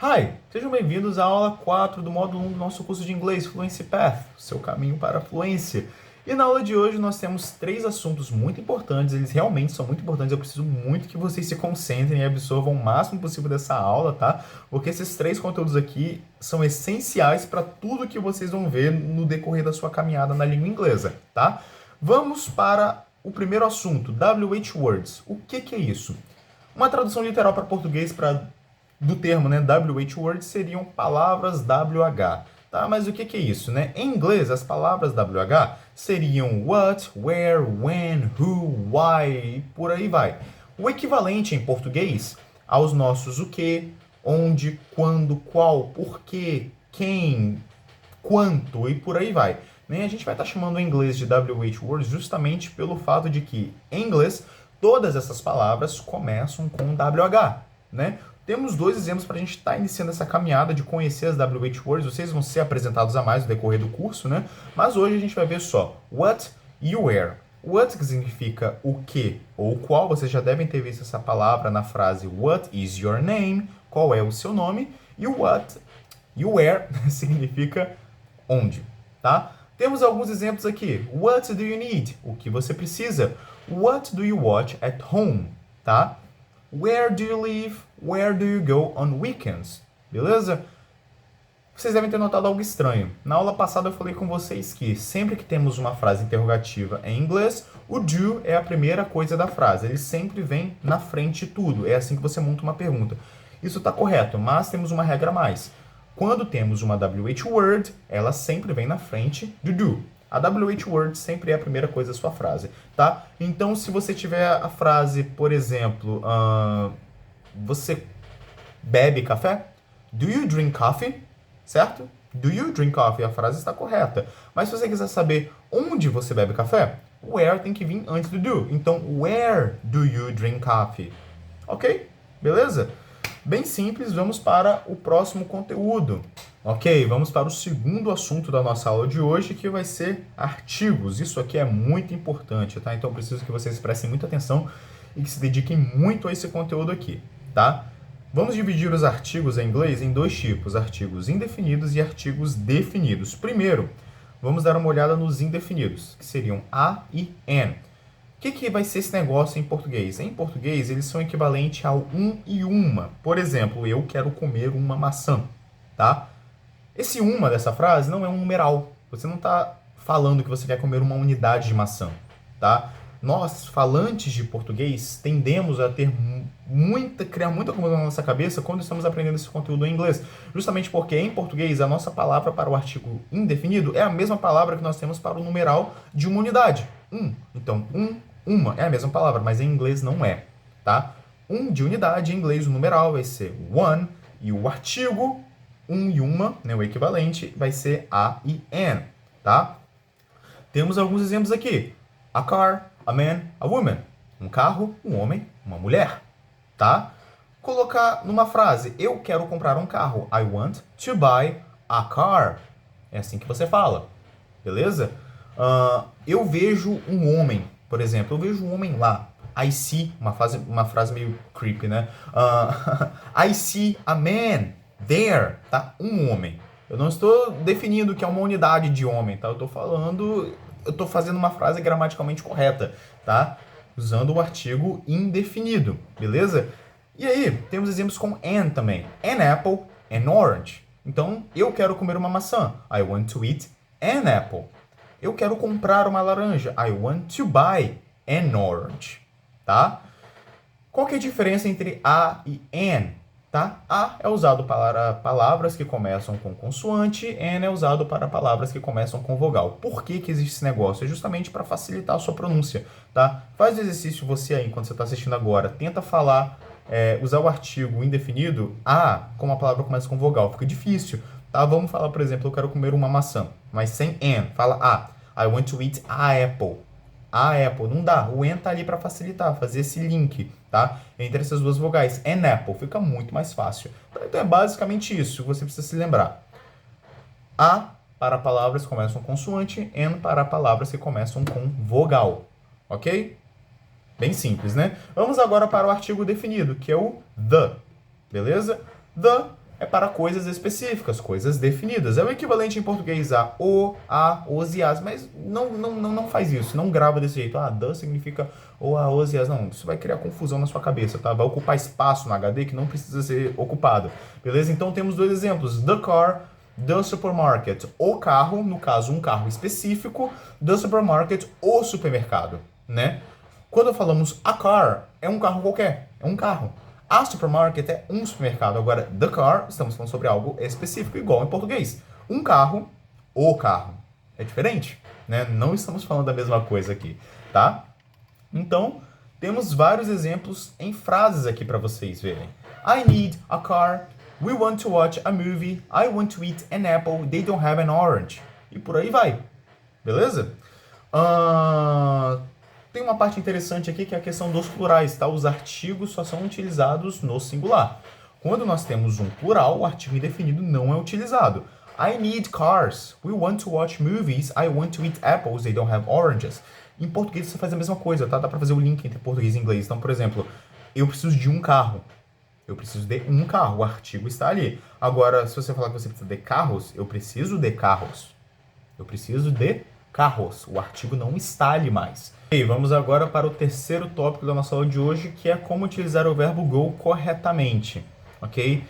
Hi! Sejam bem-vindos à aula 4 do módulo 1 do nosso curso de inglês, Fluency Path, seu caminho para a fluência. E na aula de hoje nós temos 3 assuntos muito importantes, eles realmente são muito importantes, eu preciso muito que vocês se concentrem e absorvam o máximo possível dessa aula, tá? Porque esses 3 conteúdos aqui são essenciais para tudo que vocês vão ver no decorrer da sua caminhada na língua inglesa, tá? Vamos para o primeiro assunto, WH Words. O que é isso? Uma tradução literal para português do termo, né, WH Words seriam palavras WH. Tá? Mas o que é isso? Né? Em inglês, as palavras WH seriam what, where, when, who, why e por aí vai. O equivalente em português aos nossos o que, onde, quando, qual, porquê, quem, quanto e por aí vai. A gente vai estar chamando o inglês de WH Words justamente pelo fato de que, em inglês, todas essas palavras começam com WH, né? Temos 2 exemplos para a gente estar iniciando essa caminhada de conhecer as WH Words. Vocês vão ser apresentados a mais no decorrer do curso, né? Mas hoje a gente vai ver só what e where. What que significa o que ou qual. Vocês já devem ter visto essa palavra na frase What is your name? Qual é o seu nome? E o what e o where significa onde, tá? Temos alguns exemplos aqui. What do you need? O que você precisa? What do you watch at home? Tá? Where do you live? Where do you go on weekends? Beleza? Vocês devem ter notado algo estranho. Na aula passada eu falei com vocês que sempre que temos uma frase interrogativa em inglês, o do é a primeira coisa da frase. Ele sempre vem na frente de tudo. É assim que você monta uma pergunta. Isso está correto, mas temos uma regra a mais. Quando temos uma WH word, ela sempre vem na frente do do. A WH word sempre é a primeira coisa da sua frase, tá? Então, se você tiver a frase, por exemplo, você bebe café? Do you drink coffee? Certo? Do you drink coffee? A frase está correta. Mas se você quiser saber onde você bebe café, where tem que vir antes do do. Então, where do you drink coffee? Ok? Beleza? Bem simples, vamos para o próximo conteúdo. Ok, vamos para o segundo assunto da nossa aula de hoje, que vai ser artigos. Isso aqui é muito importante, tá? Então eu preciso que vocês prestem muita atenção e que se dediquem muito a esse conteúdo aqui, tá? Vamos dividir os artigos em inglês em 2 tipos, artigos indefinidos e artigos definidos. Primeiro, vamos dar uma olhada nos indefinidos, que seriam a e an. O que vai ser esse negócio em português? Em português, eles são equivalentes ao e uma. Por exemplo, eu quero comer uma maçã, tá? Esse uma dessa frase não é um numeral. Você não está falando que você quer comer uma unidade de maçã, tá? Nós, falantes de português, tendemos a criar muita confusão na nossa cabeça quando estamos aprendendo esse conteúdo em inglês. Justamente porque em português a nossa palavra para o artigo indefinido é a mesma palavra que nós temos para o numeral de uma unidade. Então, uma é a mesma palavra, mas em inglês não é, tá? De unidade, em inglês o numeral vai ser one e o artigo e uma, né, o equivalente, vai ser a e an, tá? Temos alguns exemplos aqui. A car, a man, a woman. Um carro, um homem, uma mulher, tá? Colocar numa frase, eu quero comprar um carro. I want to buy a car. É assim que você fala, beleza? Eu vejo um homem, por exemplo, eu vejo um homem lá. I see, uma frase meio creepy, né? I see a man there, tá? Um homem. Eu não estou definindo que é uma unidade de homem, tá? Eu estou fazendo uma frase gramaticalmente correta, tá? Usando o artigo indefinido, beleza? E aí, temos exemplos com an também. An apple, an orange. Então, eu quero comer uma maçã. I want to eat an apple. Eu quero comprar uma laranja. I want to buy an orange, tá? Qual que é a diferença entre a e an? Tá? A é usado para palavras que começam com consoante, N é usado para palavras que começam com vogal. Por que existe esse negócio? É justamente para facilitar a sua pronúncia, tá? Faz o exercício você aí, enquanto você está assistindo agora. Tenta falar, usar o artigo indefinido, como a palavra começa com vogal. Fica difícil, tá? Vamos falar, por exemplo, eu quero comer uma maçã, mas sem N. Fala I want to eat a apple. A apple, não dá. O N tá ali para facilitar, fazer esse link, tá? Entre essas duas vogais. An apple, fica muito mais fácil. Então é basicamente isso, você precisa se lembrar. A para palavras que começam com consoante, N para palavras que começam com vogal, ok? Bem simples, né? Vamos agora para o artigo definido, que é o the, beleza? The é para coisas específicas, coisas definidas. É o equivalente em português a o, a, os e as, mas não faz isso, não grava desse jeito. Ah, the significa o, a, os e as. Não, isso vai criar confusão na sua cabeça, tá? Vai ocupar espaço no HD que não precisa ser ocupado, beleza? Então temos dois exemplos, the car, the supermarket. O carro, no caso um carro específico, the supermarket, o supermercado, né? Quando falamos a car, é um carro qualquer, é um carro. A supermarket é um supermercado. Agora, the car, estamos falando sobre algo específico, igual em português. Um carro, o carro. É diferente, né? Não estamos falando da mesma coisa aqui, tá? Então, temos vários exemplos em frases aqui para vocês verem. I need a car. We want to watch a movie. I want to eat an apple. They don't have an orange. E por aí vai. Beleza? Tem uma parte interessante aqui que é a questão dos plurais, tá? Os artigos só são utilizados no singular. Quando nós temos um plural, o artigo indefinido não é utilizado. I need cars. We want to watch movies. I want to eat apples. They don't have oranges. Em português você faz a mesma coisa, tá? Dá pra fazer o link entre português e inglês. Então, por exemplo, eu preciso de um carro. Eu preciso de um carro. O artigo está ali. Agora, se você falar que você precisa de carros, eu preciso de carros. Eu preciso de carros. O artigo não está ali mais. E vamos agora para o terceiro tópico da nossa aula de hoje, que é como utilizar o verbo go corretamente, ok?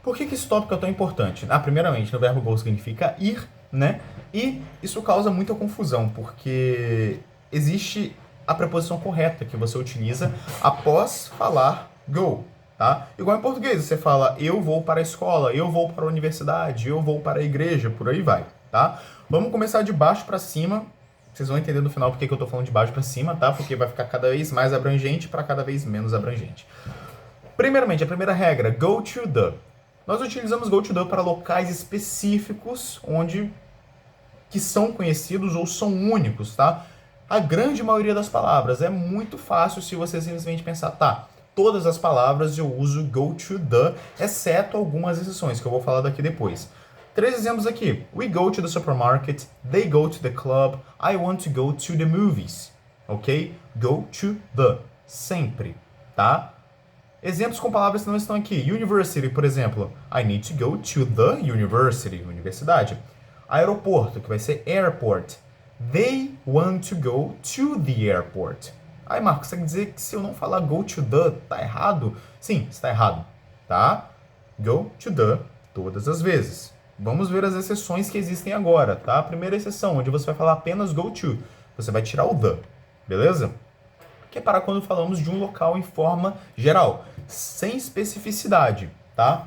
Por que esse tópico é tão importante? Primeiramente, o verbo go significa ir, né? E isso causa muita confusão, porque existe a preposição correta que você utiliza após falar go, tá? Igual em português, você fala eu vou para a escola, eu vou para a universidade, eu vou para a igreja, por aí vai, tá? Vamos começar de baixo para cima. Vocês vão entender no final porque que eu tô falando de baixo para cima, tá? Porque vai ficar cada vez mais abrangente para cada vez menos abrangente. Primeiramente, a primeira regra, go to the. Nós utilizamos go to the para locais específicos que são conhecidos ou são únicos, tá? A grande maioria das palavras é muito fácil se você simplesmente pensar, tá, todas as palavras eu uso go to the, exceto algumas exceções que eu vou falar daqui depois. 3 exemplos aqui. We go to the supermarket. They go to the club. I want to go to the movies. Ok? Go to the. Sempre. Tá? Exemplos com palavras que não estão aqui. University, por exemplo. I need to go to the university. Universidade. Aeroporto, que vai ser airport. They want to go to the airport. Ai, Marcos, você quer dizer que se eu não falar go to the, tá errado? Sim, está errado. Tá? Go to the todas as vezes. Vamos ver as exceções que existem agora, tá? A primeira exceção, onde você vai falar apenas go to. Você vai tirar o the, beleza? Que é para quando falamos de um local em forma geral, sem especificidade, tá?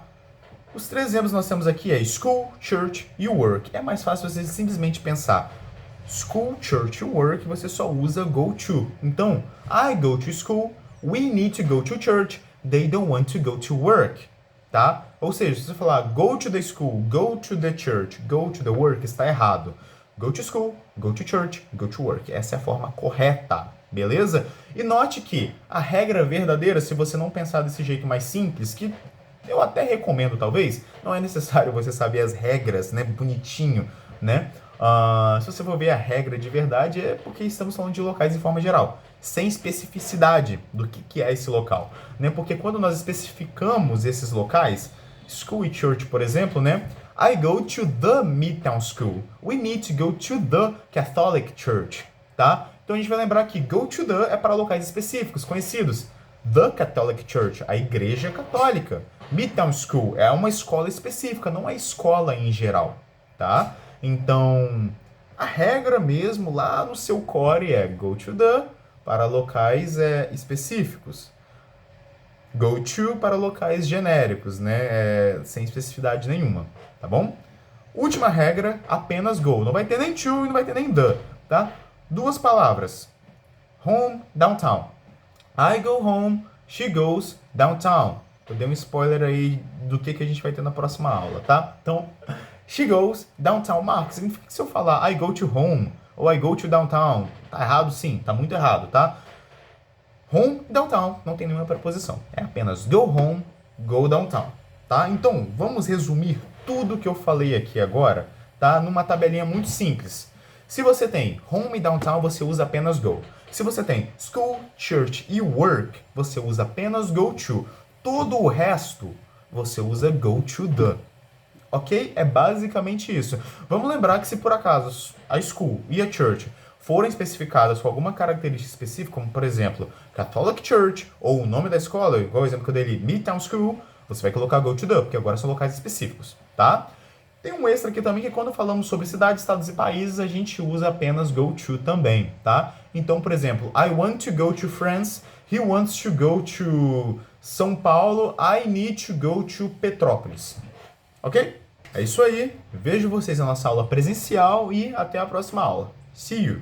Os 3 exemplos que nós temos aqui é school, church e work. É mais fácil você simplesmente pensar school, church e work, você só usa go to. Então, I go to school, we need to go to church, they don't want to go to work. Tá? Ou seja, se você falar go to the school, go to the church, go to the work, está errado. Go to school, go to church, go to work. Essa é a forma correta, beleza? E note que a regra verdadeira, se você não pensar desse jeito mais simples, que eu até recomendo talvez, não é necessário você saber as regras, né, bonitinho, né? Se você for ver a regra de verdade, é porque estamos falando de locais em forma geral, sem especificidade do que é esse local, né? Porque quando nós especificamos esses locais, school e church, por exemplo, né? I go to the Midtown School. We need to go to the Catholic Church, tá? Então a gente vai lembrar que go to the é para locais específicos, conhecidos. The Catholic Church, a igreja católica. Midtown School é uma escola específica, não é escola em geral, tá? Então, a regra mesmo lá no seu core é go to the para locais específicos. Go to para locais genéricos, né? Sem especificidade nenhuma, tá bom? Última regra, apenas go. Não vai ter nem to e não vai ter nem the, tá? 2 palavras. Home, downtown. I go home, she goes downtown. Eu dei um spoiler aí do que a gente vai ter na próxima aula, tá? Então, she goes downtown. Marcos, significa que se eu falar I go to home ou I go to downtown, tá errado? Sim, tá muito errado, tá? Home, downtown, não tem nenhuma preposição. É apenas go home, go downtown, tá? Então, vamos resumir tudo que eu falei aqui agora, tá? Numa tabelinha muito simples. Se você tem home e downtown, você usa apenas go. Se você tem school, church e work, você usa apenas go to. Todo o resto você usa go to the. Ok? É basicamente isso. Vamos lembrar que se por acaso a school e a church forem especificadas com alguma característica específica, como por exemplo, Catholic Church, ou o nome da escola, igual o exemplo que eu dei ali, Midtown School, você vai colocar go to the, porque agora são locais específicos, tá? Tem um extra aqui também que quando falamos sobre cidades, estados e países, a gente usa apenas go to também, tá? Então, por exemplo, I want to go to France, he wants to go to São Paulo, I need to go to Petrópolis. Ok? É isso aí. Vejo vocês na nossa aula presencial e até a próxima aula. See you!